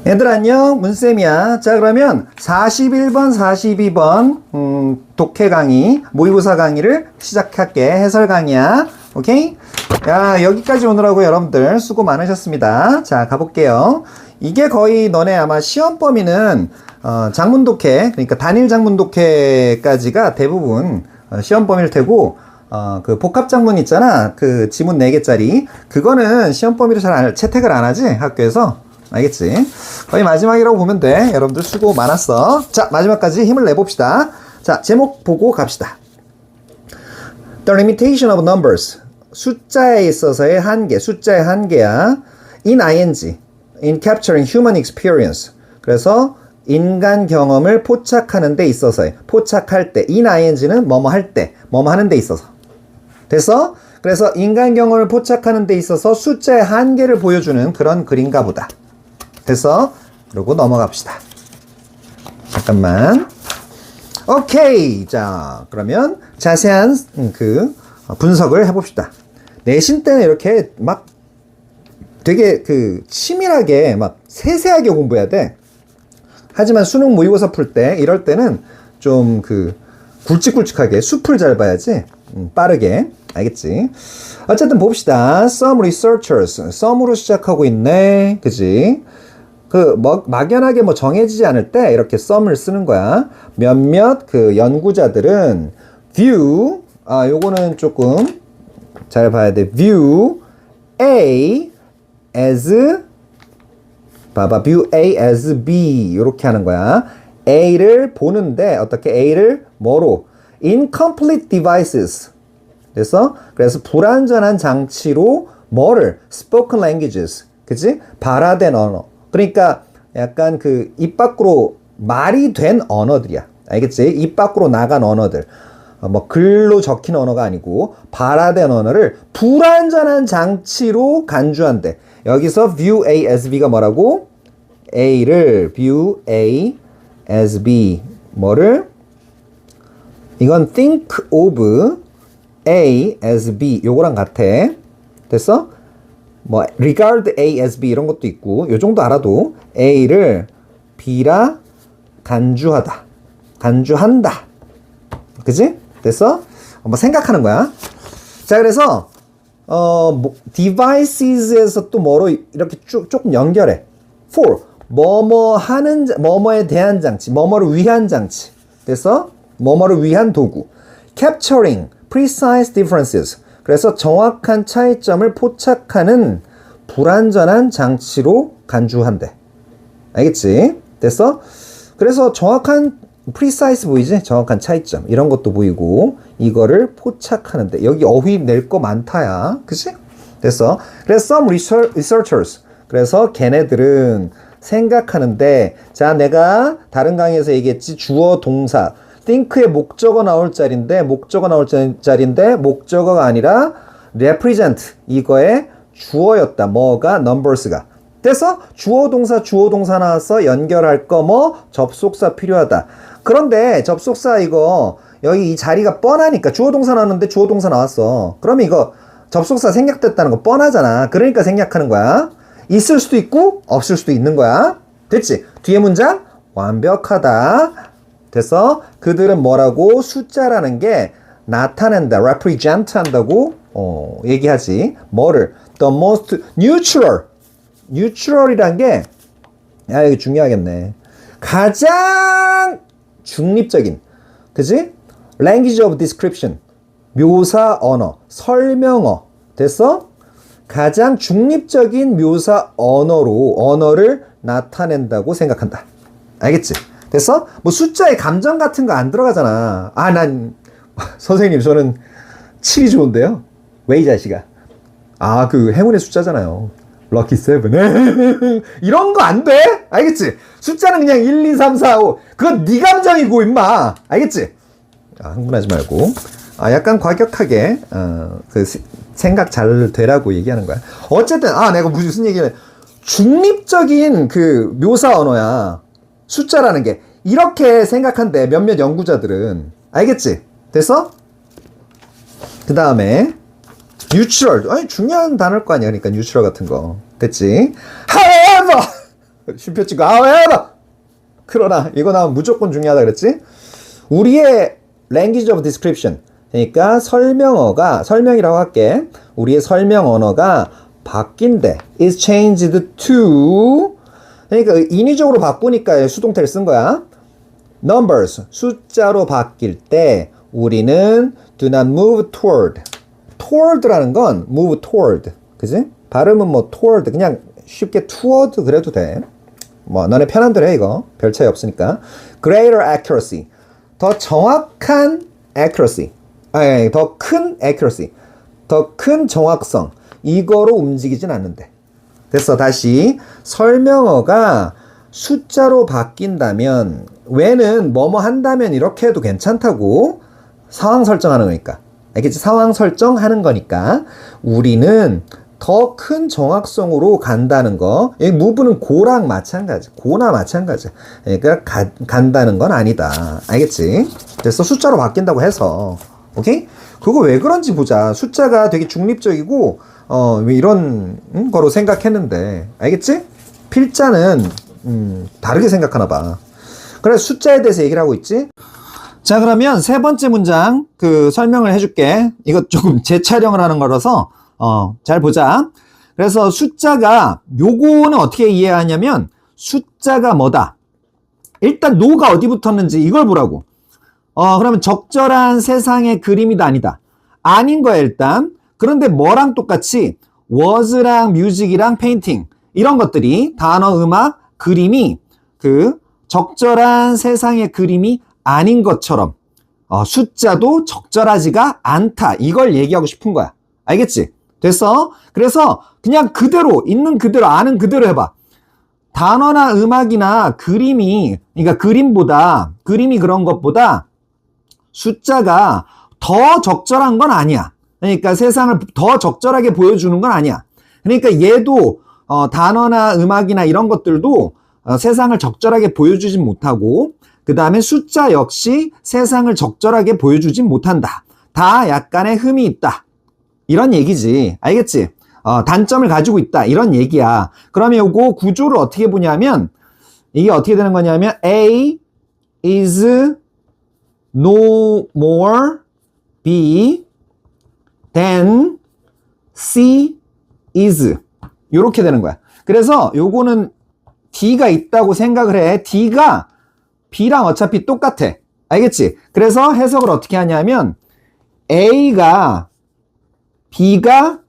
얘들 안녕, 문쌤이야. 자, 그러면 41번, 42번 독해 강의, 모의고사 강의를 시작할게. 해설 강의야. 오케이? 야, 여기까지 오느라고 여러분들 수고 많으셨습니다. 자, 가볼게요. 이게 거의 너네 아마 시험 범위는 장문 독해, 그러니까 단일 장문 독해까지가 대부분 시험 범위일 테고, 그 복합 장문 있잖아. 그 지문 4개짜리. 그거는 시험 범위로 잘 채택을 안 하지, 학교에서. 알겠지? 거의 마지막이라고 보면 돼. 여러분들 수고 많았어. 자, 마지막까지 힘을 내봅시다. 자, 제목 보고 갑시다. The limitation of numbers. 숫자에 있어서의 한계, 숫자의 한계야. In ing, in capturing human experience. 그래서 인간 경험을 포착하는 데 있어서의, 포착할 때, in ing는 뭐뭐 할 때, 뭐뭐 하는 데 있어서. 됐어? 그래서 인간 경험을 포착하는 데 있어서 숫자의 한계를 보여주는 그런 글인가 보다. 됐어? 그러고 넘어갑시다. 잠깐만. 오케이. 자, 그러면 자세한 그 분석을 해봅시다. 내신 때는 이렇게 막 되게 그 치밀하게 막 세세하게 공부해야 돼. 하지만 수능 모의고사 풀 때 이럴 때는 좀 그 굵직굵직하게 숲을 잘 봐야지. 빠르게. 알겠지? 어쨌든 봅시다. Some researchers. some으로 시작하고 있네. 그지? 그 막연하게 뭐 정해지지 않을 때 이렇게 some을 쓰는 거야. 몇몇 그 연구자들은 view, 요거는 조금 잘 봐야 돼. view A as, 봐봐. view A as B. 요렇게 하는 거야. A를 보는데 어떻게 A를 뭐로? incomplete devices. 그래서 불완전한 장치로 뭐를? spoken languages. 그치? 발화된 언어. 그러니까 약간 그 입 밖으로 말이 된 언어들이야. 알겠지? 입 밖으로 나간 언어들. 뭐 글로 적힌 언어가 아니고 발화된 언어를 불완전한 장치로 간주한대. 여기서 view A as B가 뭐라고? A를 view A as B. 뭐를? 이건 think of A as B. 요거랑 같아. 됐어? 뭐 regard A as B 이런 것도 있고 요 정도 알아도 A를 B라 간주하다. 간주한다. 그치? 됐어? 뭐 생각하는 거야. 자, 그래서 devices에서 또 뭐로 이렇게 조금 연결해. for 뭐뭐 하는 뭐뭐에 대한 장치, 뭐뭐를 위한 장치. 됐어? 뭐뭐를 위한 도구. capturing precise differences. 그래서 정확한 차이점을 포착하는 불완전한 장치로 간주한대. 알겠지? 됐어? 그래서 정확한 precise 보이지? 정확한 차이점. 이런 것도 보이고 이거를 포착하는데 여기 어휘 낼 거 많다야. 그치? 됐어? 그래서 some researchers. 그래서 걔네들은 생각하는데 자, 내가 다른 강의에서 얘기했지. 주어 동사. think의 목적어 나올 자리인데 목적어가 아니라 represent 이거의 주어였다. 뭐가? numbers가. 됐어? 주어 동사 나와서 연결할 거 뭐? 접속사 필요하다. 그런데 접속사 이거 여기 이 자리가 뻔하니까 주어 동사 나왔는데 주어 동사 나왔어. 그러면 이거 접속사 생략됐다는 거 뻔하잖아. 그러니까 생략하는 거야. 있을 수도 있고 없을 수도 있는 거야. 됐지? 뒤에 문장 완벽하다. 됐어? 그들은 뭐라고? 숫자라는 게 나타낸다, represent 한다고 얘기하지. 뭐를? The most neutral. neutral이란 게 이거 중요하겠네. 가장 중립적인. 그지? language of description. 묘사 언어, 설명어. 됐어? 가장 중립적인 묘사 언어를 나타낸다고 생각한다. 알겠지? 됐어? 뭐 숫자에 감정 같은 거 안 들어가잖아. 선생님 저는 7이 좋은데요? 왜 이 자식아? 그 행운의 숫자잖아요. 럭키 세븐. 이런 거 안 돼? 알겠지? 숫자는 그냥 1, 2, 3, 4, 5. 그건 네 감정이고 임마. 알겠지? 흥분하지 말고. 약간 과격하게 그 생각 잘 되라고 얘기하는 거야. 어쨌든 내가 무슨 얘기를 중립적인 그 묘사 언어야. 숫자라는 게 이렇게 생각한대. 몇몇 연구자들은. 알겠지? 됐어? 그 다음에 neutral. 중요한 단어일 거 아니야. 그러니까 neutral 같은 거. 됐지? However 쉼표 찍고 however 그러나 이거 나오면 무조건 중요하다 그랬지? 우리의 language of description 그러니까 설명이라고 할게. 우리의 설명 언어가 바뀐대. is changed to 그러니까 인위적으로 바꾸니까 수동태를 쓴 거야. numbers 숫자로 바뀔 때 우리는 do not move toward라는 건 move toward 그지? 발음은 뭐 toward 그냥 쉽게 toward 그래도 돼. 뭐 너네 편한 대로 해 이거. 별 차이 없으니까. greater accuracy 더 정확한 accuracy 더 큰 accuracy 더 큰 정확성 이거로 움직이진 않는데. 됐어. 다시 설명어가 숫자로 바뀐다면 when은 뭐뭐 한다면 이렇게 해도 괜찮다고. 상황 설정하는 거니까. 알겠지? 상황 설정하는 거니까 우리는 더 큰 정확성으로 간다는 거. 여기 move는 고랑 마찬가지. 고나 마찬가지. 그러니까 간다는 건 아니다. 알겠지? 그래서 숫자로 바뀐다고 해서 오케이? 그거 왜 그런지 보자. 숫자가 되게 중립적이고 왜 이런 거로 생각했는데 알겠지? 필자는 다르게 생각하나 봐. 그래서 숫자에 대해서 얘기를 하고 있지. 자 그러면 세 번째 문장 그 설명을 해줄게. 이거 조금 재촬영을 하는 거라서 잘 보자. 그래서 숫자가 요거는 어떻게 이해하냐면 숫자가 뭐다. 일단 노가 어디 붙었는지 이걸 보라고. 그러면 적절한 세상의 그림이다 아니다. 아닌 거야 일단. 그런데 뭐랑 똑같이 was랑 music이랑 painting 이런 것들이 단어, 음악, 그림이 그 적절한 세상의 그림이 아닌 것처럼 숫자도 적절하지가 않다. 이걸 얘기하고 싶은 거야. 알겠지? 됐어? 그래서 그냥 그대로 있는 그대로 아는 그대로 해봐. 단어나 음악이나 그림이 그러니까 그림이 그런 것보다 숫자가 더 적절한 건 아니야. 그러니까 세상을 더 적절하게 보여주는 건 아니야. 그러니까 얘도 단어나 음악이나 이런 것들도 세상을 적절하게 보여주진 못하고 그 다음에 숫자 역시 세상을 적절하게 보여주진 못한다. 다 약간의 흠이 있다. 이런 얘기지. 알겠지? 단점을 가지고 있다. 이런 얘기야. 그러면 요거 구조를 어떻게 보냐면 이게 어떻게 되는 거냐면 A is no more B than C is 요렇게 되는 거야. 그래서 요거는 D가 있다고 생각을 해. D가 B랑 어차피 똑같아. 알겠지? 그래서 해석을 어떻게 하냐면 A가 B가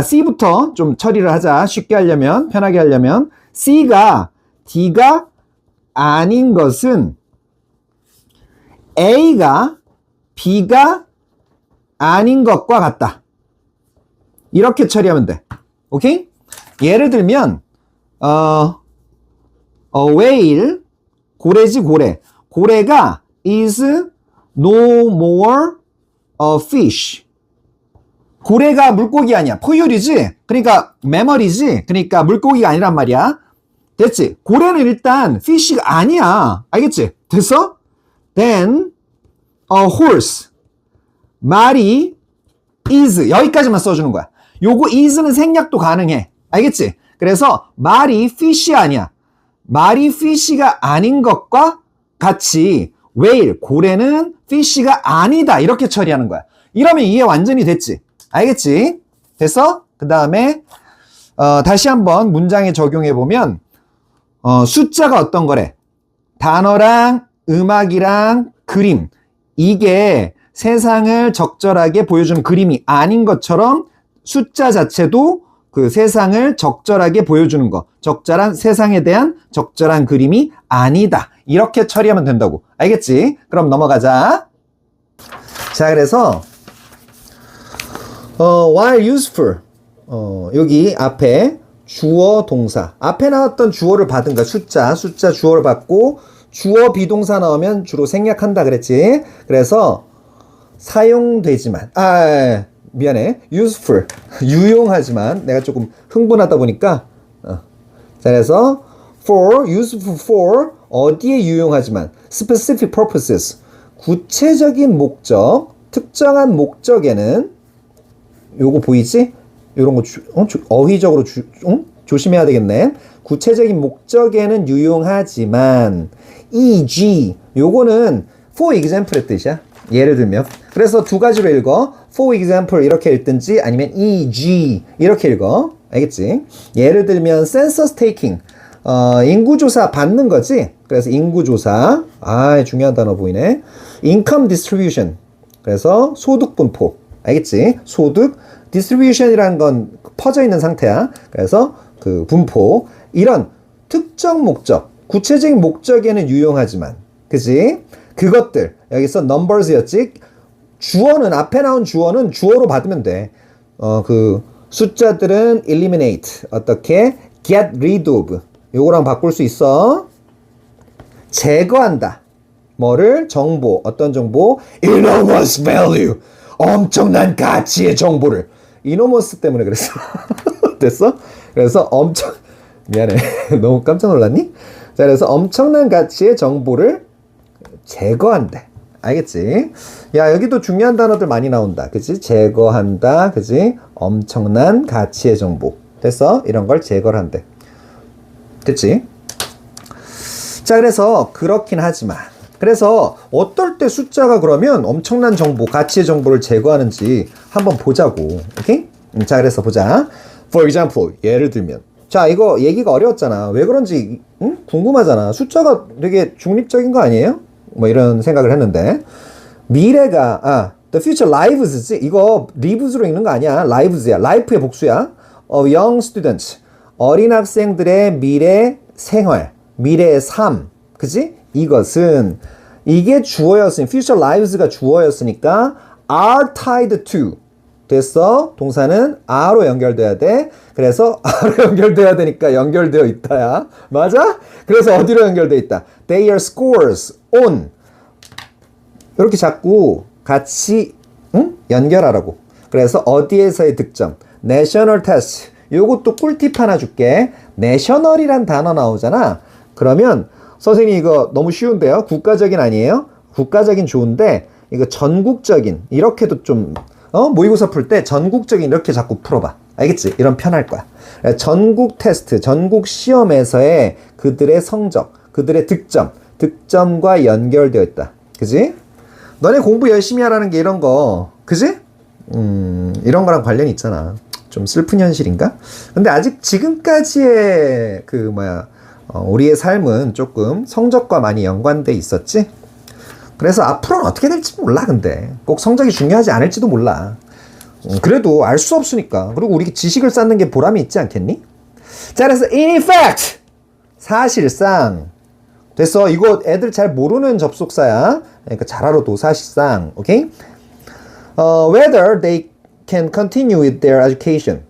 C부터 좀 처리를 하자. 쉽게 하려면 편하게 하려면 C가 D가 아닌 것은 A가 B가 아닌 것과 같다. 이렇게 처리하면 돼. 오케이? 예를 들면 whale 고래지 고래. 고래가 is no more a fish. 고래가 물고기 아니야. 포유류지. 그러니까 매머리지. 그러니까 물고기가 아니란 말이야. 됐지? 고래는 일단 fish가 아니야. 알겠지? 됐어? Then a horse. 말이 is 여기까지만 써주는 거야. 요거 is는 생략도 가능해. 알겠지? 그래서 말이 fish 아니야. 말이 fish가 아닌 것과 같이 whale, 고래는 fish가 아니다. 이렇게 처리하는 거야. 이러면 이해 완전히 됐지? 알겠지? 됐어? 그 다음에 다시 한번 문장에 적용해보면 숫자가 어떤 거래? 단어랑 음악이랑 그림 이게 세상을 적절하게 보여주는 그림이 아닌 것처럼 숫자 자체도 그 세상을 적절하게 보여주는 거 적절한 세상에 대한 적절한 그림이 아니다. 이렇게 처리하면 된다고. 알겠지? 그럼 넘어가자. 자, 그래서 while useful 여기 앞에 주어 동사 앞에 나왔던 주어를 받은 거야. 숫자 주어를 받고 주어 비동사 나오면 주로 생략한다 그랬지. 그래서 사용되지만 미안해. useful 유용하지만 내가 조금 흥분하다 보니까 자, 그래서 for useful for 어디에 유용하지만 specific purposes 구체적인 목적 특정한 목적에는 요거 보이지? 이런 거 어휘적으로 조심해야 되겠네. 구체적인 목적에는 유용하지만 e.g. 요거는 for example의 뜻이야. 예를 들면 그래서 두 가지로 읽어. for example 이렇게 읽든지 아니면 e.g. 이렇게 읽어. 알겠지? 예를 들면 census taking 인구조사 받는 거지. 그래서 인구조사 중요한 단어 보이네. income distribution 그래서 소득 분포. 알겠지? 소득 distribution이라는 건 퍼져 있는 상태야. 그래서 그 분포 이런 특정 목적 구체적인 목적에는 유용하지만 그지? 그것들 여기서 numbers였지. 주어는 앞에 나온 주어는 주어로 받으면 돼. 그 숫자들은 eliminate 어떻게 get rid of 요거랑 바꿀 수 있어. 제거한다. 뭐를? 정보. 어떤 정보? enormous value. 엄청난 가치의 정보를. enormous 때문에 그랬어. 됐어? 그래서 미안해. 너무 깜짝 놀랐니? 자, 그래서 엄청난 가치의 정보를 제거한대. 알겠지? 야, 여기도 중요한 단어들 많이 나온다. 그치? 제거한다. 그치? 엄청난 가치의 정보. 됐어? 이런 걸 제거를 한대. 됐지? 자, 그래서 그렇긴 하지만 그래서 어떨 때 숫자가 그러면 엄청난 정보, 가치의 정보를 제거하는지 한번 보자고. 오케이? 자, 그래서 보자. For example, 예를 들면 자, 이거 얘기가 어려웠잖아. 왜 그런지 궁금하잖아. 숫자가 되게 중립적인 거 아니에요? 뭐 이런 생각을 했는데 미래가 the future lives지. 이거 lives로 읽는 거 아니야. lives야. life의 복수야. young students. 어린 학생들의 미래 생활, 미래의 삶. 그지? 이것은 이게 주어였으니 future lives가 주어였으니까 are tied to 됐어? 동사는 are로 연결돼야 돼. 그래서 are로 연결돼야 되니까 연결되어 있다야. 맞아? 그래서 어디로 연결돼 있다? Their scores on 이렇게 자꾸 같이 연결하라고. 그래서 어디에서의 득점? National test. 요것도 꿀팁 하나 줄게. national이란 단어 나오잖아. 그러면 선생님 이거 너무 쉬운데요? 국가적인 아니에요? 국가적인 좋은데 이거 전국적인 이렇게도 좀 모의고사 풀 때 전국적인 이렇게 자꾸 풀어봐. 알겠지? 이런 편할 거야. 전국 테스트, 전국 시험에서의 그들의 성적, 그들의 득점과 연결되어 있다. 그지? 너네 공부 열심히 하라는 게 이런 거, 그지? 이런 거랑 관련이 있잖아. 좀 슬픈 현실인가? 근데 아직 지금까지의 우리의 삶은 조금 성적과 많이 연관돼 있었지? 그래서 앞으로는 어떻게 될지 몰라. 근데 꼭 성적이 중요하지 않을지도 몰라. 그래도 알 수 없으니까. 그리고 우리 지식을 쌓는 게 보람이 있지 않겠니? 자, 그래서 in fact 사실상 됐어. 이거 애들 잘 모르는 접속사야. 그러니까 잘 알아도 사실상. 오케이? whether they can continue with their education.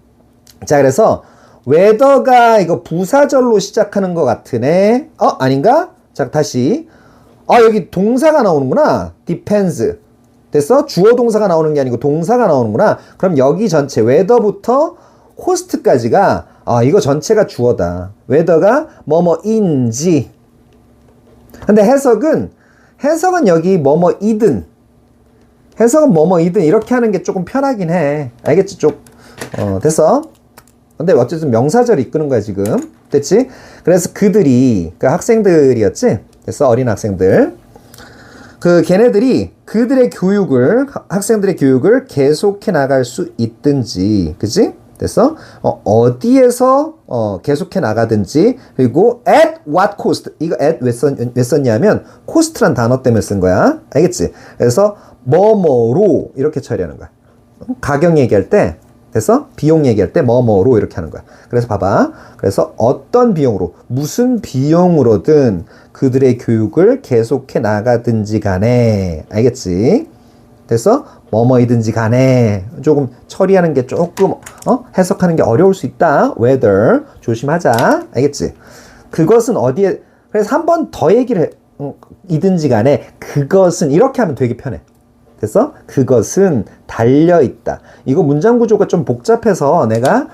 자, 그래서 whether가 이거 부사절로 시작하는 것 같으네. 아닌가? 자, 다시. 여기 동사가 나오는구나. depends. 됐어? 주어 동사가 나오는 게 아니고 동사가 나오는구나. 그럼 여기 전체 whether부터 host까지가 이거 전체가 주어다. whether가 뭐뭐인지. 근데 해석은 여기 뭐뭐이든 해석은 뭐뭐이든 이렇게 하는 게 조금 편하긴 해. 알겠지? 됐어? 근데 어쨌든 명사절 이끄는 거야 지금. 됐지? 그래서 그들이 학생들이었지? 됐어? 어린 학생들. 걔네들이 그들의 교육을 학생들의 교육을 계속해 나갈 수 있든지. 그치? 됐어? 어디에서 계속해 나가든지. 그리고 at what cost. 이거 at 왜 썼냐면 cost란 단어 때문에 쓴 거야. 알겠지? 그래서 뭐뭐로 이렇게 처리하는 거야. 가격 얘기할 때 됐어? 비용 얘기할 때 뭐뭐로 이렇게 하는 거야. 그래서 봐봐. 그래서 어떤 비용으로 무슨 비용으로든 그들의 교육을 계속해 나가든지 간에 알겠지? 됐어? 뭐뭐이든지 간에 조금 처리하는 게 조금 해석하는 게 어려울 수 있다. whether 조심하자. 알겠지? 그것은 어디에 그래서 한 번 더 얘기를 해. 이든지 간에 그것은 이렇게 하면 되게 편해. 됐어? 그것은 달려있다. 이거 문장 구조가 좀 복잡해서 내가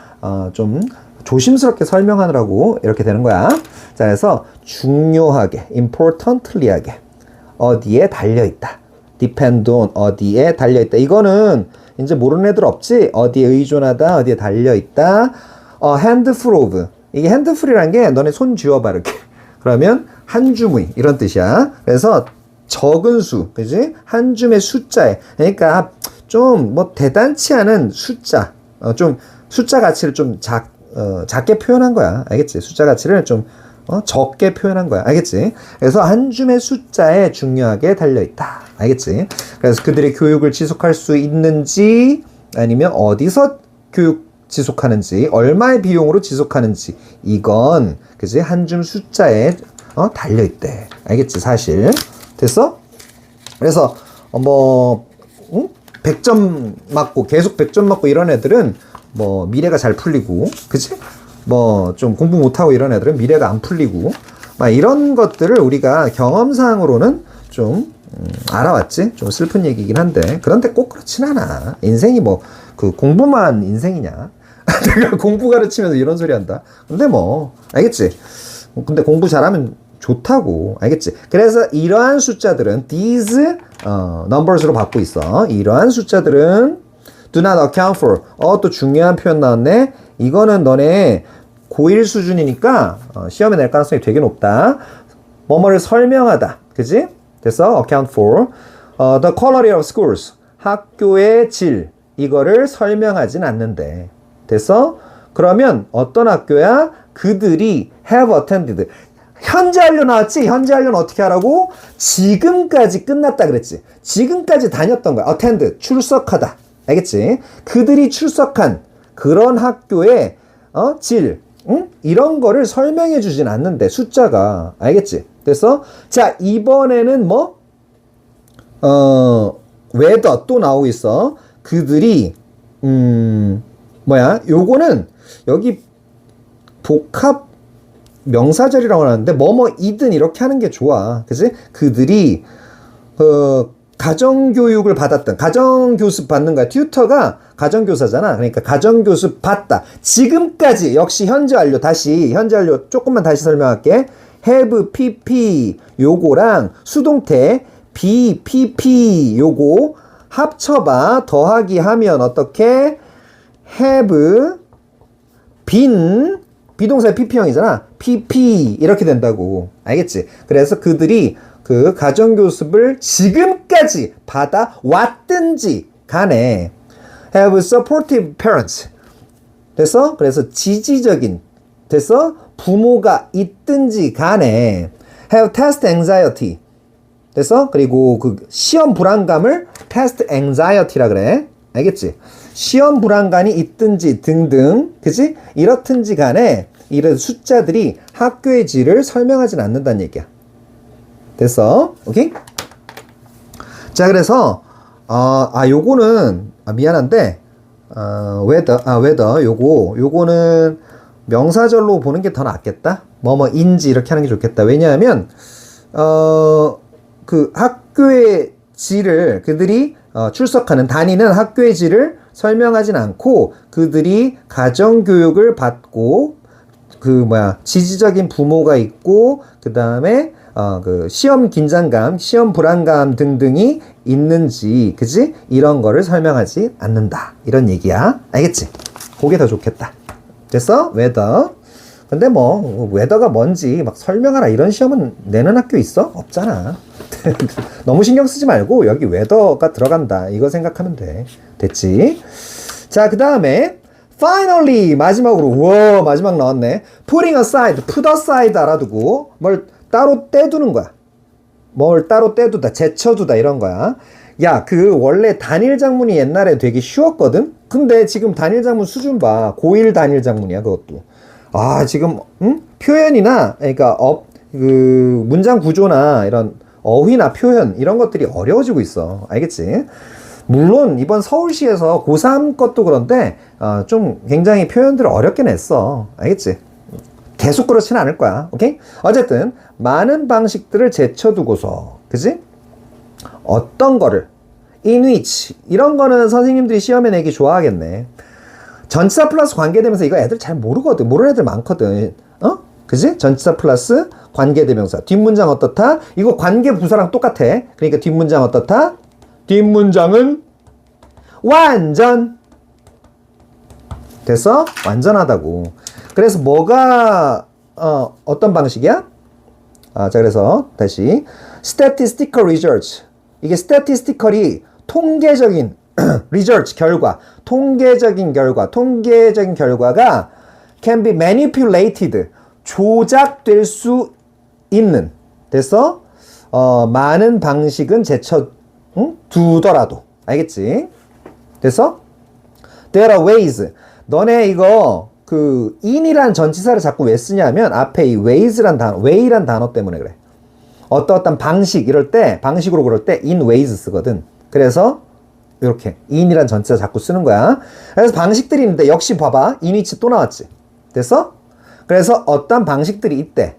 좀 조심스럽게 설명하느라고 이렇게 되는 거야. 자, 그래서 중요하게, importantly하게 어디에 달려있다. depend on 어디에 달려있다. 이거는 이제 모르는 애들 없지? 어디에 의존하다, 어디에 달려있다. handful of. 이게 handful이란 게 너네 손 쥐어봐, 이렇게. 그러면 한 줌의 이런 뜻이야. 그래서 적은 수, 그지? 한 줌의 숫자에. 그러니까 좀 뭐 대단치 않은 숫자, 좀 숫자 가치를 좀 작게 표현한 거야. 알겠지? 숫자 가치를 좀 적게 표현한 거야. 알겠지? 그래서 한 줌의 숫자에 중요하게 달려있다. 알겠지? 그래서 그들의 교육을 지속할 수 있는지, 아니면 어디서 교육 지속하는지, 얼마의 비용으로 지속하는지, 이건, 그지? 한 줌 숫자에, 달려있대. 알겠지? 사실. 됐어? 그래서, 100점 맞고, 계속 100점 맞고 이런 애들은, 미래가 잘 풀리고, 그치? 좀 공부 못하고 이런 애들은 미래가 안 풀리고, 막 이런 것들을 우리가 경험상으로는 좀, 알아왔지? 좀 슬픈 얘기긴 한데, 그런데 꼭 그렇진 않아. 인생이 공부만 인생이냐? 내가 공부 가르치면서 이런 소리 한다. 근데 알겠지? 근데 공부 잘하면 좋다고. 알겠지? 그래서 이러한 숫자들은 these numbers로 받고 있어. 이러한 숫자들은 do not account for. 또 중요한 표현 나왔네. 이거는 너네 고1 수준이니까 시험에 낼 가능성이 되게 높다. 뭐뭐를 설명하다. 그지? 됐어? account for. the quality of schools. 학교의 질. 이거를 설명하진 않는데. 됐어? 그러면 어떤 학교야? 그들이 have attended. 현재 완료 나왔지? 현재 완료는 어떻게 하라고? 지금까지 끝났다 그랬지. 지금까지 다녔던 거야. attend, 출석하다. 알겠지? 그들이 출석한 그런 학교의 질, 응? 이런 거를 설명해 주진 않는데, 숫자가. 알겠지? 됐어? 자, 이번에는 whether 또 나오고 있어. 그들이 요거는 여기 복합 명사절이라고 하는데 뭐뭐이든 이렇게 하는 게 좋아. 그지? 그들이 가정교육을 받았던, 가정교습 받는 거야. 튜터가 가정교사잖아. 그러니까 가정교습 받다. 지금까지 역시 현재 완료. 다시 현재 완료 조금만 다시 설명할게. have, pp 요거랑 수동태 be, pp 요거 합쳐봐. 더하기 하면 어떻게? have been, 비동사의 pp형이잖아. pp 이렇게 된다고. 알겠지? 그래서 그들이 그 가정교습을 지금까지 받아왔든지 간에 have supportive parents. 됐어? 그래서 지지적인, 됐어? 부모가 있든지 간에 have test anxiety. 됐어? 그리고 그 시험 불안감을 test anxiety라 그래. 알겠지? 시험 불안감이 있든지 등등, 그치? 이렇든지 간에 이런 숫자들이 학교의 질을 설명하진 않는다는 얘기야. 됐어? 오케이? 자, 그래서 요거는 미안한데 whether 요거는 명사절로 보는 게 더 낫겠다. 뭐뭐인지 이렇게 하는 게 좋겠다. 왜냐하면 그 학교의 질을 그들이 출석하는, 다니는 학교의 질을 설명하진 않고 그들이 가정교육을 받고 지지적인 부모가 있고 그 다음에 그 시험 긴장감, 시험 불안감 등등이 있는지, 그지? 이런 거를 설명하지 않는다. 이런 얘기야. 알겠지? 그게 더 좋겠다. 됐어? whether. 근데 whether가 뭔지 막 설명하라 이런 시험은 내는 학교 있어? 없잖아. 너무 신경 쓰지 말고 여기 whether가 들어간다. 이거 생각하면 돼. 됐지? 자, 그 다음에 finally 마지막으로, 우와, 마지막 나왔네. putting aside, put aside 알아두고 뭘 따로 떼두는 거야. 뭘 따로 떼두다, 제쳐두다 이런 거야. 야, 원래 단일 장문이 옛날에 되게 쉬웠거든? 근데 지금 단일 장문 수준 봐. 고1 단일 장문이야, 그것도. 지금, 표현이나, 그러니까, 문장 구조나 이런 어휘나 표현, 이런 것들이 어려워지고 있어. 알겠지? 물론, 이번 서울시에서 고3 것도 그런데, 좀 굉장히 표현들을 어렵게 냈어. 알겠지? 계속 그렇진 않을 거야. 오케이? 어쨌든, 많은 방식들을 제쳐두고서, 그지? 어떤 거를, in which, 이런 거는 선생님들이 시험에 내기 좋아하겠네. 전치사 플러스 관계대명사, 이거 애들 잘 모르거든. 모르는 애들 많거든. 그지? 전치사 플러스 관계대명사. 뒷문장 어떻다? 이거 관계부사랑 똑같아. 그러니까 뒷문장 어떻다? 뒷문장은 완전. 됐어? 완전하다고. 그래서 뭐가 어떤 방식이야? 자, 그래서 다시 statistical results. 이게 statistically 통계적인 research 결과, 통계적인 결과가 can be manipulated. 조작될 수 있는. 됐어? 많은 방식은 제쳐 두더라도. 알겠지? 됐어? There are ways. 너네 이거 그 in이란 전치사를 자꾸 왜 쓰냐면 앞에 이 ways란 단어, way란 단어 때문에 그래. 어떤 방식 이럴 때 방식으로 그럴 때 in ways 쓰거든. 그래서 이렇게 in이란 전치사 자꾸 쓰는 거야. 그래서 방식들이 있는데 역시 봐봐. in which 또 나왔지. 됐어? 그래서 어떤 방식들이 있대.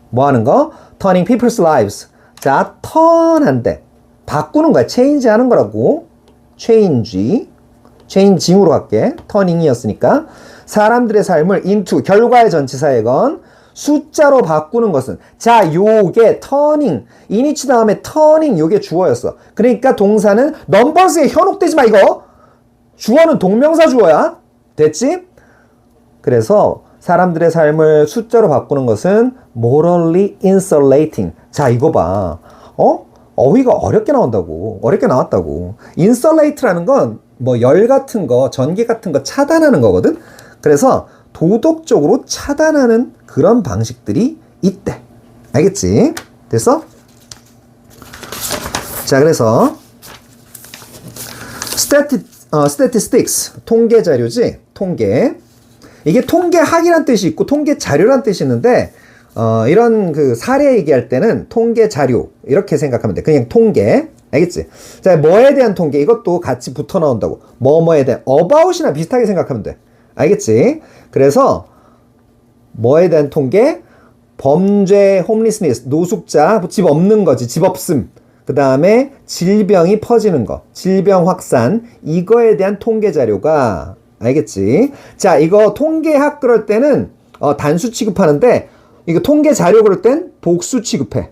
뭐 하는 거? turning people's lives. 자, 턴한대. 바꾸는 거야. change 하는 거라고. changing으로 할게. turning이었으니까. 사람들의 삶을 into, 결과의 전치사에 건 숫자로 바꾸는 것은. 자, 요게 turning. inich 다음에 turning 요게 주어였어. 그러니까 동사는 numbers에 현혹되지 마, 이거. 주어는 동명사 주어야. 됐지? 그래서 사람들의 삶을 숫자로 바꾸는 것은 morally insulating. 자, 이거 봐. 어휘가 어렵게 나온다고. 어렵게 나왔다고. insulate라는 건 뭐 열 같은 거, 전기 같은 거 차단하는 거거든. 그래서 도덕적으로 차단하는 그런 방식들이 있대. 알겠지? 됐어? 자, 그래서 statistics, 통계 자료지? 통계. 이게 통계학이란 뜻이 있고 통계 자료란 뜻이 있는데 이런 그 사례 얘기할 때는 통계 자료 이렇게 생각하면 돼. 그냥 통계. 알겠지? 자, 뭐에 대한 통계 이것도 같이 붙어 나온다고. 뭐뭐에 대한 about이나 비슷하게 생각하면 돼. 알겠지? 그래서 뭐에 대한 통계? 범죄, 홈리스니스, 노숙자, 집 없는 거지. 집 없음. 그 다음에 질병이 퍼지는 거. 질병 확산. 이거에 대한 통계 자료가 알겠지? 자, 이거 통계학 그럴 때는 단수 취급하는데 이거 통계 자료 그럴 땐 복수 취급해.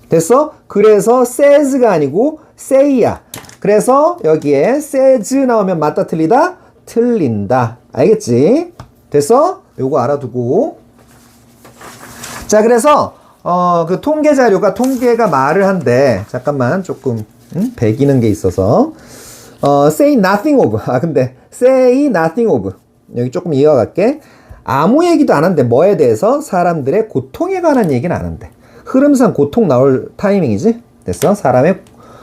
됐어? 그래서 says가 아니고 say야. 그래서 여기에 says 나오면 맞다 틀리다? 틀린다. 알겠지? 됐어? 요거 알아두고. 자, 그래서 그 통계 자료가 통계가 말을 한대. 잠깐만 조금 배기는 게 있어서 say nothing of. 근데 say nothing of. 여기 조금 이어갈게. 아무 얘기도 안 한대. 뭐에 대해서? 사람들의 고통에 관한 얘기는 안 한대. 흐름상 고통 나올 타이밍이지? 됐어?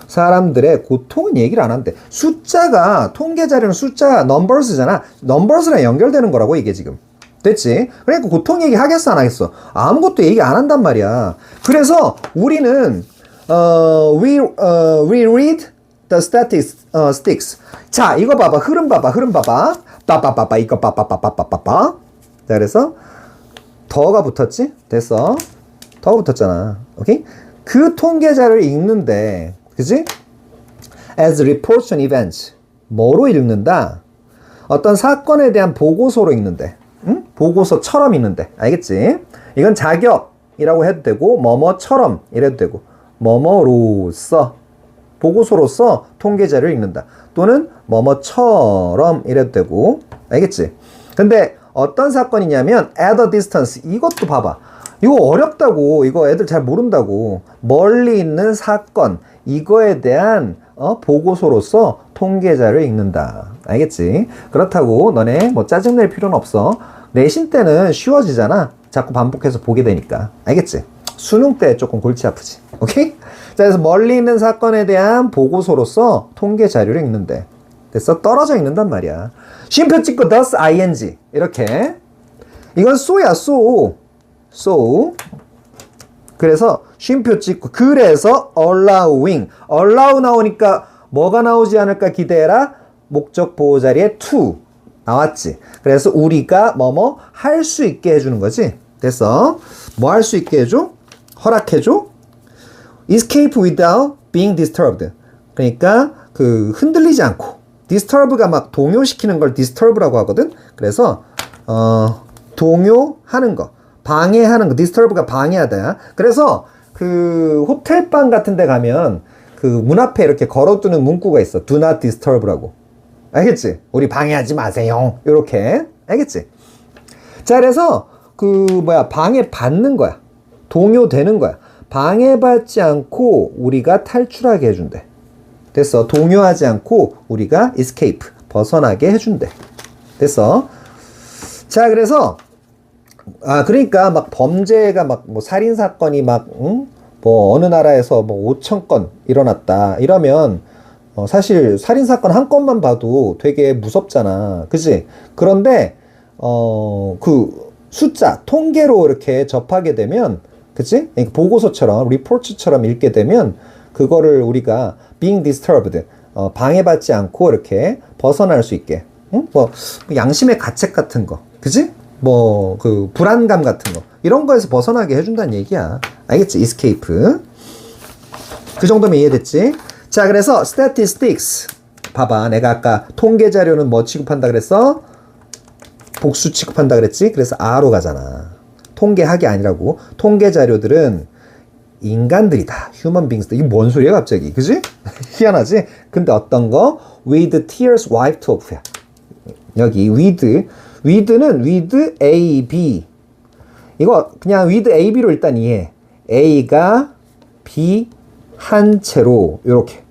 사람들의 고통은 얘기를 안 한대. 숫자가, 통계 자료는 숫자, numbers잖아. numbers랑 연결되는 거라고, 이게 지금. 됐지? 그러니까 고통 얘기 하겠어, 안 하겠어? 아무것도 얘기 안 한단 말이야. 그래서 우리는, we read the statistics. 자, 이거 봐봐. 흐름 봐봐. 빠빠빠빠, 이거 빠빠빠빠빠빠. 자, 그래서, 더가 붙었지? 됐어. 더가 붙었잖아. 오케이? 그 통계 자료를 읽는데, 그지? As reports on events. 뭐로 읽는다? 어떤 사건에 대한 보고서로 읽는데. 응? 보고서처럼 읽는데. 알겠지? 이건 자격이라고 해도 되고, 뭐뭐처럼 이래도 되고, 뭐뭐로서, 보고서로서 통계 자료를 읽는다. 또는 뭐뭐처럼 이래도 되고. 알겠지? 근데 어떤 사건이냐면 at a distance. 이것도 봐봐. 이거 어렵다고. 이거 애들 잘 모른다고. 멀리 있는 사건. 이거에 대한 보고서로서 통계 자료를 읽는다. 알겠지? 그렇다고 너네 뭐 짜증낼 필요는 없어. 내신 때는 쉬워지잖아. 자꾸 반복해서 보게 되니까. 알겠지? 수능 때 조금 골치 아프지. 오케이? 자, 그래서 멀리 있는 사건에 대한 보고서로서 통계 자료를 읽는데. 됐어? 떨어져 읽는단 말이야. 쉼표 찍고 thus ing. 이렇게. 이건 so야, so. 그래서 쉼표 찍고 그래서 allowing. allow 나오니까 뭐가 나오지 않을까 기대해라. 목적 보호 자리에 to 나왔지. 그래서 우리가 뭐뭐 할 수 있게 해주는 거지. 됐어? 뭐 할 수 있게 해줘? 허락해줘? escape without being disturbed. 그러니까 그 흔들리지 않고. disturb가 막 동요시키는 걸 disturb라고 하거든. 그래서 동요하는 거. 방해하는 거. disturb가 방해하다. 그래서 그 호텔방 같은 데 가면 그 문 앞에 이렇게 걸어두는 문구가 있어. do not disturb라고. 알겠지? 우리 방해하지 마세요. 요렇게. 알겠지? 자, 그래서 방해받는 거야. 동요되는 거야. 방해받지 않고 우리가 탈출하게 해준대. 됐어. 동요하지 않고 우리가 escape, 벗어나게 해준대. 됐어. 자, 그래서 그러니까 막 범죄가 살인사건이 어느 나라에서 5천 건 일어났다. 이러면 사실 살인사건 한 건만 봐도 되게 무섭잖아. 그치? 그런데 그 숫자, 통계로 이렇게 접하게 되면, 그치? 보고서처럼, 리포트처럼 읽게 되면, 그거를 우리가 being disturbed, 방해받지 않고 이렇게 벗어날 수 있게. 응? 양심의 가책 같은 거. 그치? 불안감 같은 거. 이런 거에서 벗어나게 해준다는 얘기야. 알겠지? escape. 그 정도면 이해됐지? 자, 그래서 statistics. 봐봐. 내가 아까 통계 자료는 뭐 취급한다 그랬어? 복수 취급한다 그랬지? 그래서 R로 가잖아. 통계학이 아니라고. 통계 자료들은 인간들이다. human beings. 이게 뭔 소리야 갑자기. 그지? 희한하지? 근데 어떤 거? with tears wiped off야. 여기 with는 with A, B. 이거 그냥 with A, B로 일단 이해해. A가 B 한 채로 요렇게.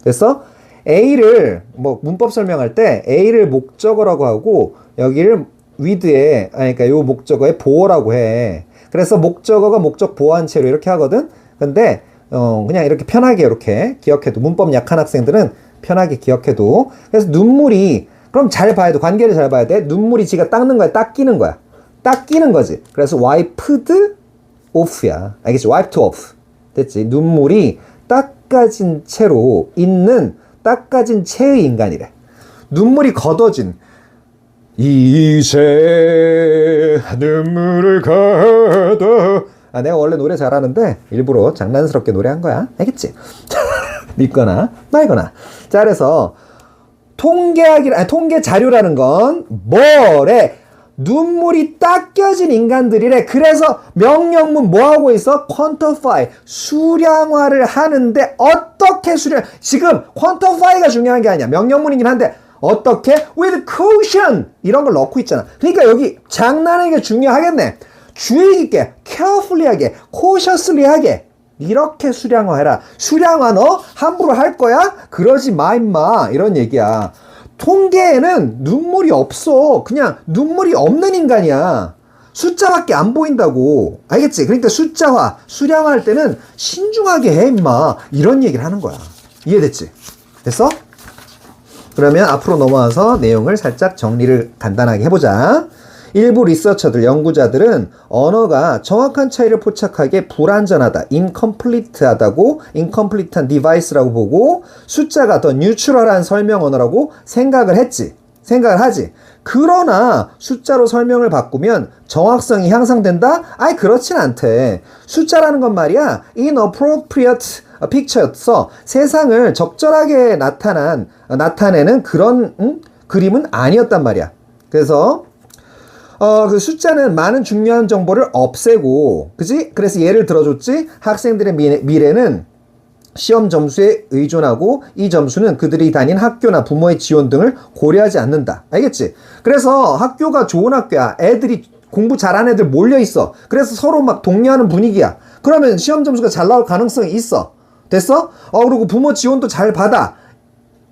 됐어? A를 문법 설명할 때 A를 목적어라고 하고 여기를 with에 그러니까 요 목적어에 보어라고 해. 그래서 목적어가 목적 보어한 채로 이렇게 하거든. 근데 그냥 이렇게 편하게 이렇게 기억해도 문법 약한 학생들은 편하게 기억해도. 그래서 눈물이 그럼 잘 봐야 돼. 관계를 잘 봐야 돼. 눈물이 지가 닦는 거야, 닦이는 거야. 닦이는 거지. 그래서 wiped off야. 알겠지? wiped off. 됐지? 눈물이 닦아진 채로 있는 닦아진 채의 인간이래. 눈물이 걷어진 이제 눈물을 걷어. 내가 원래 노래 잘하는데 일부러 장난스럽게 노래한 거야. 알겠지? 믿거나 말거나. 자, 그래서 통계 자료라는 건 뭐래? 눈물이 닦여진 인간들이래. 그래서 명령문 뭐하고 있어? quantify, 수량화를 하는데 어떻게 지금 quantify가 중요한 게 아니야. 명령문이긴 한데 어떻게? with caution 이런 걸 넣고 있잖아. 그러니까 여기 장난하게 중요하겠네. 주의 깊게, carefully 하게, cautiously 하게 이렇게 수량화해라. 수량화 너 함부로 할 거야? 그러지 마 임마. 이런 얘기야. 통계에는 눈물이 없어. 그냥 눈물이 없는 인간이야. 숫자밖에 안 보인다고. 알겠지? 그러니까 숫자화, 수량화할 때는 신중하게 해 임마. 이런 얘기를 하는 거야. 이해됐지? 됐어? 그러면 앞으로 넘어와서 내용을 살짝 정리를 간단하게 해보자. 일부 리서처들, 연구자들은 언어가 정확한 차이를 포착하기에 불완전하다, incomplete하다고, incomplete한 device라고 보고 숫자가 더 뉴트럴한 설명 언어라고 생각을 하지. 그러나 숫자로 설명을 바꾸면 정확성이 향상된다? 그렇진 않대. 숫자라는 건 말이야, inappropriate picture였어. 세상을 적절하게 나타내는 그런 그림은 아니었단 말이야. 그래서 그 숫자는 많은 중요한 정보를 없애고, 그지? 그래서 예를 들어줬지? 학생들의 미래는 시험 점수에 의존하고 이 점수는 그들이 다닌 학교나 부모의 지원 등을 고려하지 않는다. 알겠지? 그래서 학교가 좋은 학교야. 애들이 공부 잘하는 애들 몰려있어. 그래서 서로 막 독려하는 분위기야. 그러면 시험 점수가 잘 나올 가능성이 있어. 됐어? 그리고 부모 지원도 잘 받아.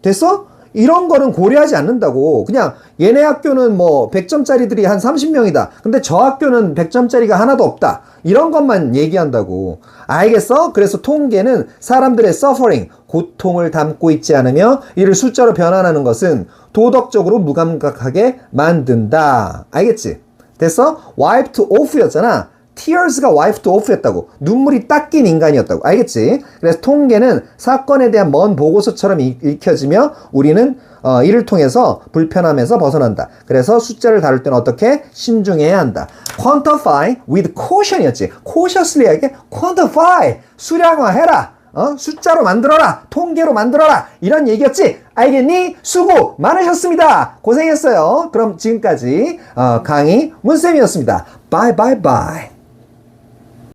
됐어? 이런 거는 고려하지 않는다고. 그냥 얘네 학교는 100점짜리들이 한 30명이다. 근데 저 학교는 100점짜리가 하나도 없다. 이런 것만 얘기한다고. 알겠어? 그래서 통계는 사람들의 suffering, 고통을 담고 있지 않으며 이를 숫자로 변환하는 것은 도덕적으로 무감각하게 만든다. 알겠지? 됐어? wiped off였잖아. tears가 wiped off였다고. 눈물이 닦인 인간이었다고. 알겠지? 그래서 통계는 사건에 대한 먼 보고서처럼 읽혀지며 우리는 이를 통해서 불편함에서 벗어난다. 그래서 숫자를 다룰 때는 어떻게? 신중해야 한다. quantify with caution이었지. cautiously 하게 quantify. 수량화해라. 숫자로 만들어라. 통계로 만들어라. 이런 얘기였지? 알겠니? 수고 많으셨습니다. 고생했어요. 그럼 지금까지 강의 문쌤이었습니다. 바이 바이 바이.